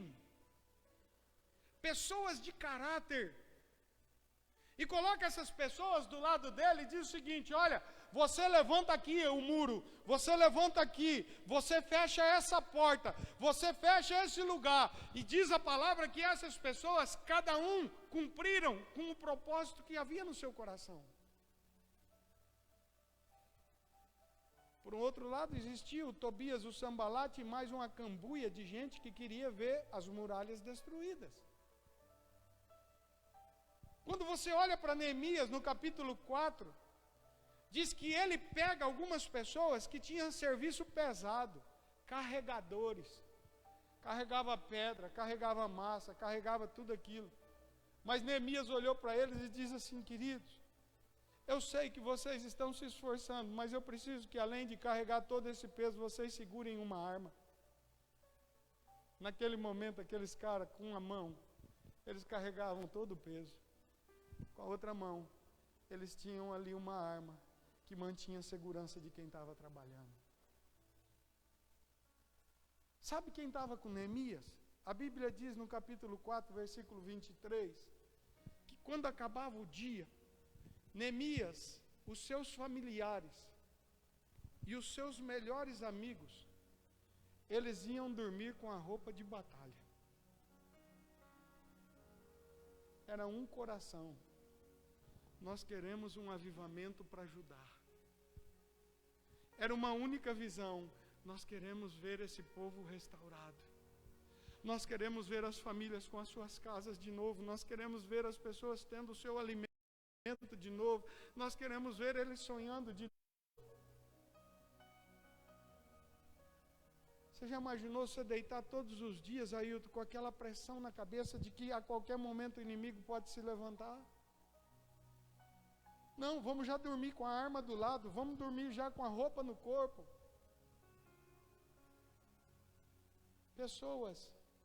S1: pessoas de caráter, e coloca essas pessoas do lado dele e diz o seguinte: olha, você levanta aqui o muro, você levanta aqui, você fecha essa porta, você fecha esse lugar. E diz a palavra que essas pessoas, cada um, cumpriram com o propósito que havia no seu coração. Por um outro lado, existia o Tobias, o Sambalate e mais uma cambuia de gente que queria ver as muralhas destruídas. Quando você olha para Neemias, no capítulo 4, diz que ele pega algumas pessoas que tinham serviço pesado, carregadores, carregava pedra, carregava massa, carregava tudo aquilo. Mas Neemias olhou para eles e diz assim: queridos, eu sei que vocês estão se esforçando, mas eu preciso que além de carregar todo esse peso, vocês segurem uma arma. Naquele momento, aqueles caras com uma mão, eles carregavam todo o peso. Com a outra mão, eles tinham ali uma arma que mantinha a segurança de quem estava trabalhando. Sabe quem estava com Neemias? A Bíblia diz no capítulo 4, versículo 23, que quando acabava o dia, Neemias, os seus familiares e os seus melhores amigos, eles iam dormir com a roupa de batalha. Era um coração. Nós queremos um avivamento para ajudar. Era uma única visão. Nós queremos ver esse povo restaurado. Nós queremos ver as famílias com as suas casas de novo. Nós queremos ver as pessoas tendo o seu alimento de novo. Nós queremos ver eles sonhando de novo. Você já imaginou você deitar todos os dias, Ailton, com aquela pressão na cabeça de que a qualquer momento o inimigo pode se levantar? Não, vamos já dormir com a arma do lado, vamos dormir já com a roupa no corpo. Pessoas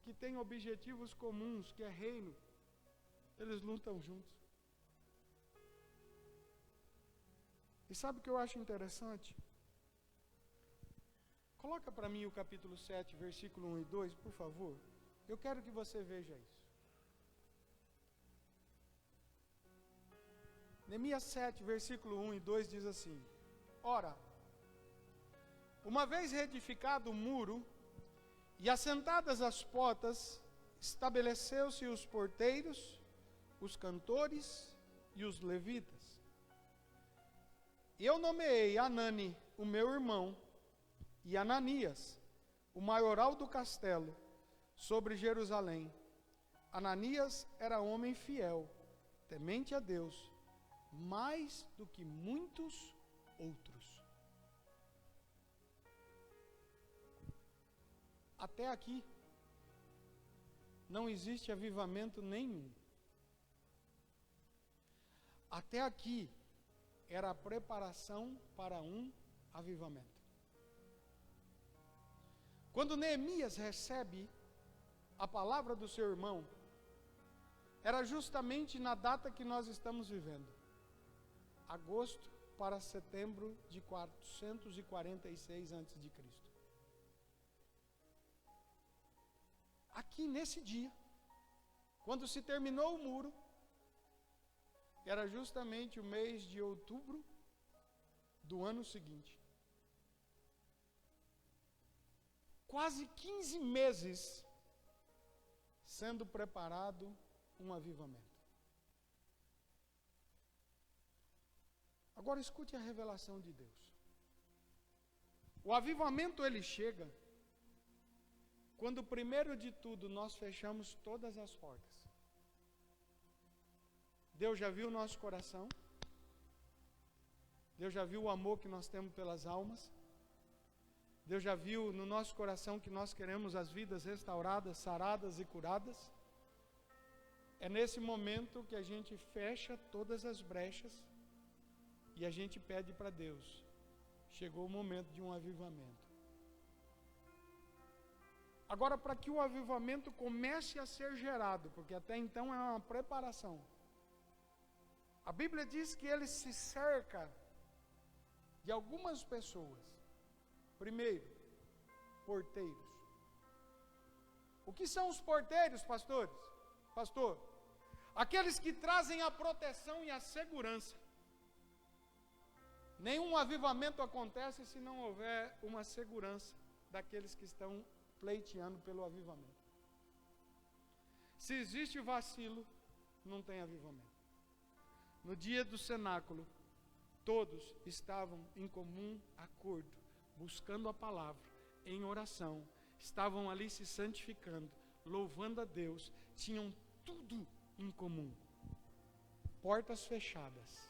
S1: que têm objetivos comuns, que é reino, eles lutam juntos. E sabe o que eu acho interessante? Coloca para mim o capítulo 7, versículo 1 e 2, por favor. Eu quero que você veja isso. Neemias 7, versículo 1 e 2 diz assim: ora, uma vez reedificado o muro e assentadas as portas, estabeleceu-se os porteiros, os cantores e os levitas. E eu nomeei Anani, o meu irmão, e Ananias, o maioral do castelo, sobre Jerusalém. Ananias era homem fiel, temente a Deus, mais do que muitos outros. Até aqui, não existe avivamento nenhum. Até aqui, era a preparação para um avivamento. Quando Neemias recebe a palavra do seu irmão, era justamente na data que nós estamos vivendo. Agosto para setembro de 446 a.C. Aqui nesse dia, quando se terminou o muro, era justamente o mês de outubro do ano seguinte. Quase 15 meses sendo preparado um avivamento. Agora escute a revelação de Deus. O avivamento ele chega quando primeiro de tudo nós fechamos todas as portas. Deus já viu o nosso coração. Deus já viu o amor que nós temos pelas almas. Deus já viu no nosso coração que nós queremos as vidas restauradas, saradas e curadas. É nesse momento que a gente fecha todas as brechas e a gente pede para Deus. Chegou o momento de um avivamento. Agora, para que o avivamento comece a ser gerado, porque até então é uma preparação. A Bíblia diz que ele se cerca de algumas pessoas. Primeiro, porteiros. O que são os porteiros, pastores? Pastor, aqueles que trazem a proteção e a segurança. Nenhum avivamento acontece se não houver uma segurança daqueles que estão pleiteando pelo avivamento. Se existe vacilo, não tem avivamento. No dia do cenáculo, todos estavam em comum acordo, buscando a palavra, em oração, estavam ali se santificando, louvando a Deus, tinham tudo em comum. Portas fechadas.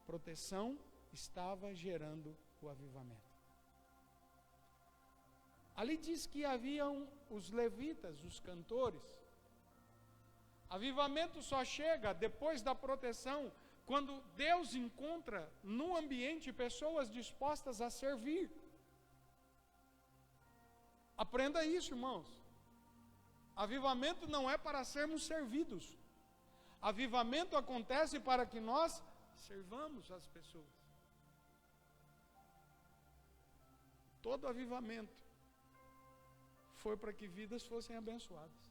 S1: Proteção estava gerando o avivamento. Ali diz que haviam os levitas, os cantores. Avivamento só chega depois da proteção, quando Deus encontra no ambiente pessoas dispostas a servir. Aprenda isso, irmãos. Avivamento não é para sermos servidos. Avivamento acontece para que nós servamos as pessoas. Todo avivamento foi para que vidas fossem abençoadas.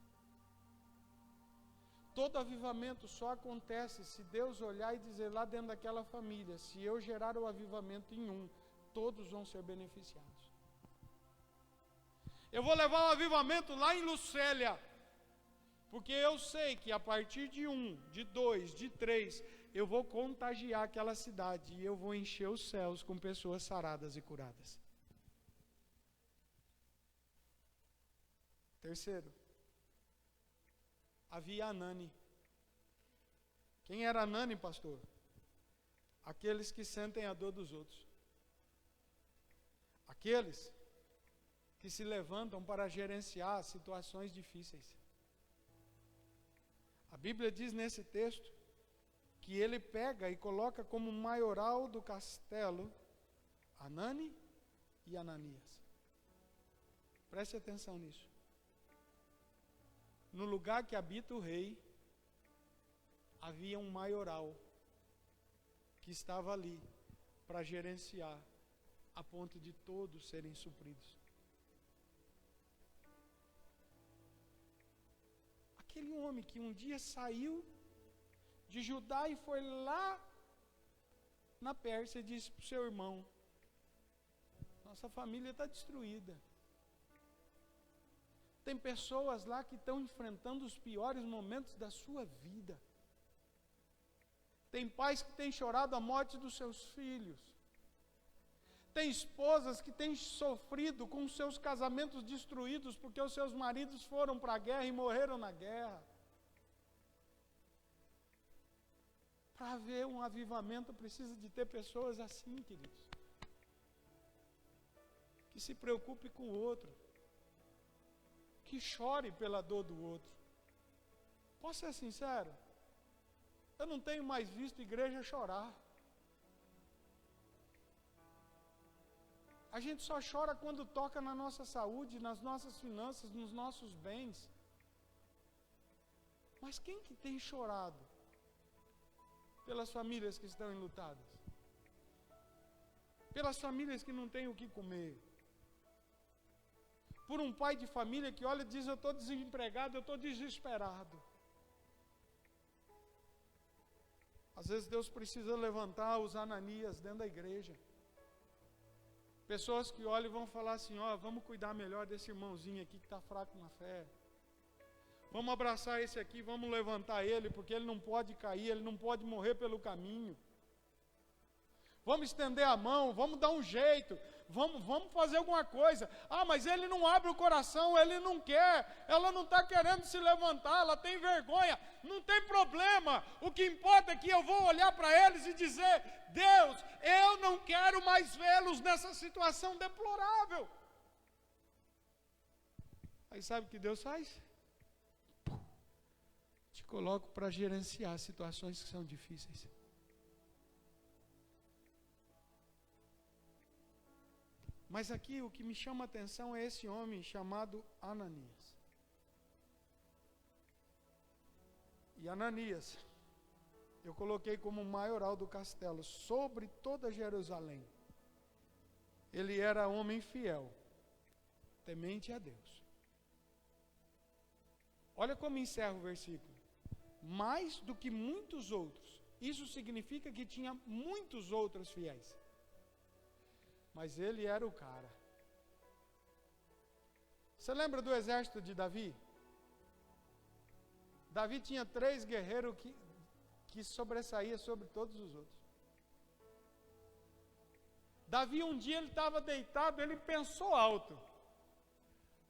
S1: Todo avivamento só acontece se Deus olhar e dizer lá dentro daquela família, se eu gerar o avivamento em um, todos vão ser beneficiados. Eu vou levar o avivamento lá em Lucélia, porque eu sei que a partir de 1, de 2, de 3, eu vou contagiar aquela cidade e eu vou encher os céus com pessoas saradas e curadas. Terceiro, havia Anani. Quem era Anani, pastor? Aqueles que sentem a dor dos outros. Aqueles que se levantam para gerenciar situações difíceis. A Bíblia diz nesse texto que ele pega e coloca como maioral do castelo Anani e Ananias. Preste atenção nisso. No lugar que habita o rei, havia um maioral que estava ali para gerenciar a ponto de todos serem supridos. Aquele homem que um dia saiu de Judá e foi lá na Pérsia e disse para o seu irmão: nossa família está destruída. Tem pessoas lá que estão enfrentando os piores momentos da sua vida. Tem pais que têm chorado a morte dos seus filhos. Tem esposas que têm sofrido com seus casamentos destruídos porque os seus maridos foram para a guerra e morreram na guerra. Para haver um avivamento, precisa de ter pessoas assim, queridos. Que se preocupe com o outro. Que chore pela dor do outro. Posso ser sincero? Eu não tenho mais visto igreja chorar. A gente só chora quando toca na nossa saúde, nas nossas finanças, nos nossos bens. Mas quem que tem chorado pelas famílias que estão enlutadas? Pelas famílias que não têm o que comer? Por um pai de família que olha e diz: eu estou desempregado, eu estou desesperado. Às vezes Deus precisa levantar os Ananias dentro da igreja. Pessoas que olham e vão falar assim: ó, vamos cuidar melhor desse irmãozinho aqui que está fraco na fé. Vamos abraçar esse aqui, vamos levantar ele, porque ele não pode cair, ele não pode morrer pelo caminho. Vamos estender a mão, vamos dar um jeito, vamos fazer alguma coisa. Ah, mas ele não abre o coração, ele não quer, ela não está querendo se levantar, ela tem vergonha. Não tem problema, o que importa é que eu vou olhar para eles e dizer: Deus, eu não quero mais vê-los nessa situação deplorável. Aí sabe o que Deus faz? Te coloco para gerenciar situações que são difíceis. Mas aqui o que me chama a atenção é esse homem chamado Ananias. E Ananias, eu coloquei como maioral do castelo sobre toda Jerusalém. Ele era homem fiel, temente a Deus. Olha como encerra o versículo. Mais do que muitos outros. Isso significa que tinha muitos outros fiéis. Mas ele era o cara. Você lembra do exército de Davi? Davi tinha 3 guerreiros que sobressaía sobre todos os outros. Davi um dia ele estava deitado, ele pensou alto.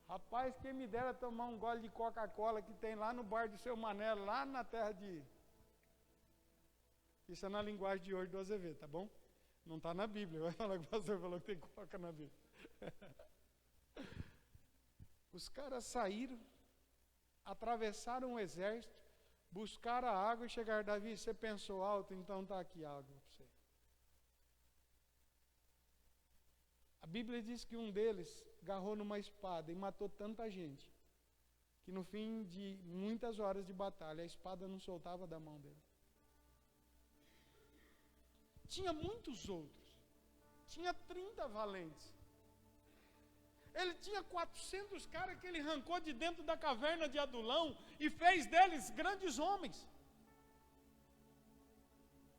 S1: Rapaz, quem me dera tomar um gole de Coca-Cola que tem lá no bar do seu Mané, lá na terra de... Isso é na linguagem de hoje do Azevedo, tá bom? Não está na Bíblia, vai falar que o pastor falou que tem Coca na Bíblia. Os caras saíram, atravessaram o exército, buscaram a água e chegaram: Davi, você pensou alto, então está aqui a água para você. A Bíblia diz que um deles agarrou numa espada e matou tanta gente, que no fim de muitas horas de batalha, a espada não soltava da mão dele. Tinha muitos outros. Tinha 30 valentes. Ele tinha 400 caras que ele arrancou de dentro da caverna de Adulão e fez deles grandes homens.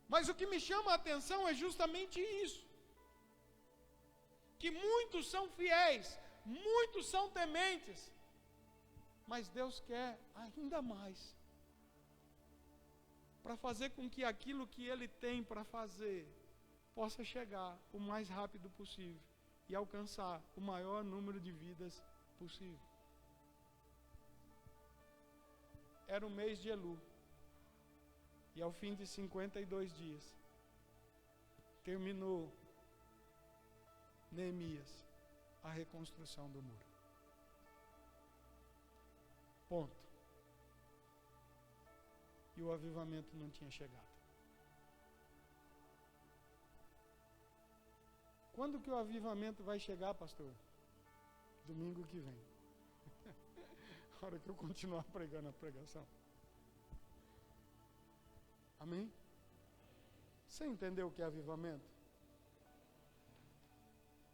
S1: Mas o que me chama a atenção é justamente isso. Que muitos são fiéis, muitos são tementes, mas Deus quer ainda mais. Para fazer com que aquilo que Ele tem para fazer possa chegar o mais rápido possível e alcançar o maior número de vidas possível. Era o mês de Elu, e ao fim de 52 dias, terminou Neemias a reconstrução do muro. Ponto. E o avivamento não tinha chegado. Quando que o avivamento vai chegar, pastor? Domingo que vem. A hora que eu continuar pregando a pregação. Amém? Você entendeu o que é avivamento?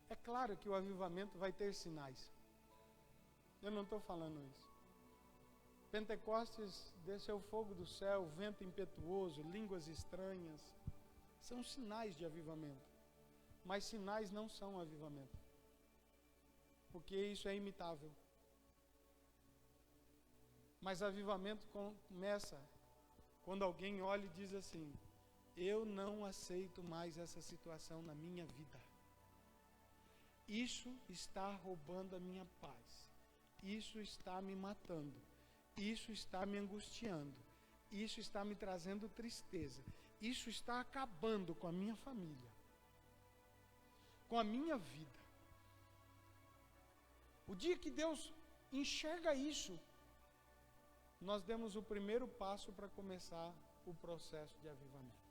S1: É claro que o avivamento vai ter sinais. Eu não estou falando isso. Pentecostes desceu fogo do céu, vento impetuoso, línguas estranhas. São sinais de avivamento. Mas sinais não são avivamento. Porque isso é imitável. Mas avivamento começa quando alguém olha e diz assim: eu não aceito mais essa situação na minha vida. Isso está roubando a minha paz. Isso está me matando. Isso está me angustiando. Isso está me trazendo tristeza. Isso está acabando com a minha família, com a minha vida. O dia que Deus enxerga isso, nós demos o primeiro passo para começar o processo de avivamento.